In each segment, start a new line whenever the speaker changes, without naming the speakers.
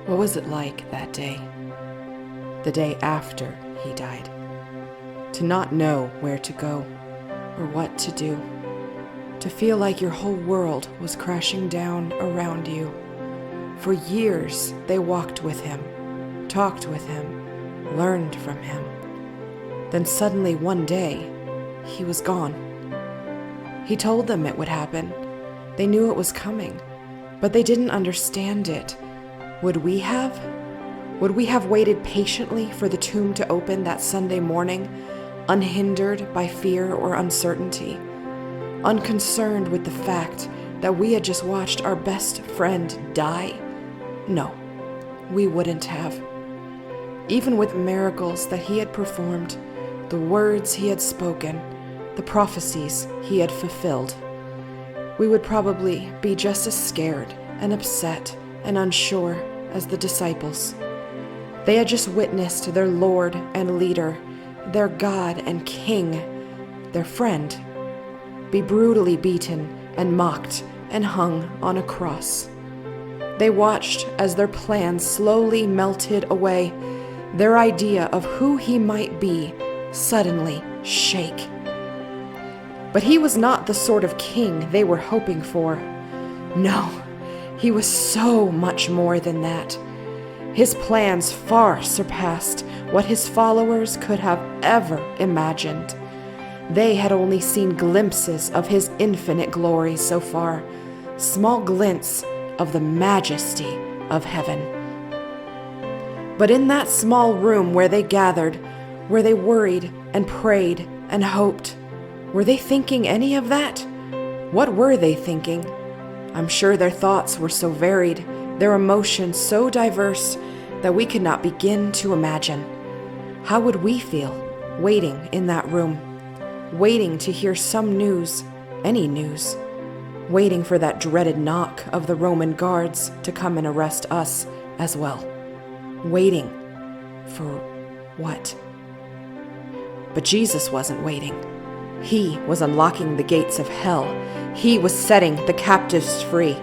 What was it like that day? The day after he died? To not know where to go or what to do. To feel like your whole world was crashing down around you. For years they walked with him, talked with him, learned from him. Then suddenly one day, he was gone. He told them it would happen. They knew it was coming, but they didn't understand it. Would we have? Would we have waited patiently for the tomb to open that Sunday morning, unhindered by fear or uncertainty, unconcerned with the fact that we had just watched our best friend die? No, we wouldn't have. Even with miracles that he had performed, the words he had spoken, the prophecies he had fulfilled, we would probably be just as scared and upset and unsure as the disciples. They had just witnessed their Lord and leader, their God and King, their friend, be brutally beaten and mocked and hung on a cross. They watched as their plans slowly melted away, their idea of who he might be suddenly shake. But he was not the sort of king they were hoping for. No, he was so much more than that. His plans far surpassed what his followers could have ever imagined. They had only seen glimpses of his infinite glory so far, small glints of the majesty of heaven. But in that small room where they gathered, where they worried and prayed and hoped, were they thinking any of that? What were they thinking? I'm sure their thoughts were so varied, their emotions so diverse, that we could not begin to imagine. How would we feel waiting in that room, waiting to hear some news, any news, waiting for that dreaded knock of the Roman guards to come and arrest us as well? Waiting for what? But Jesus wasn't waiting. He was unlocking the gates of hell. He was setting the captives free.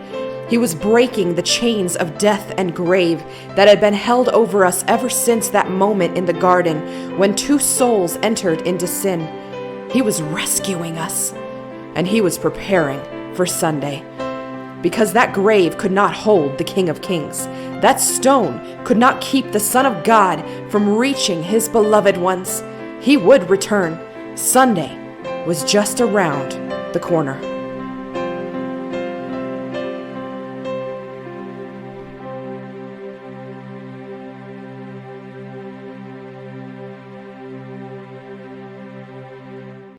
He was breaking the chains of death and grave that had been held over us ever since that moment in the garden when two souls entered into sin. He was rescuing us, and he was preparing for Sunday. Because that grave could not hold the King of Kings. That stone could not keep the Son of God from reaching his beloved ones. He would return. Sunday was just around the corner.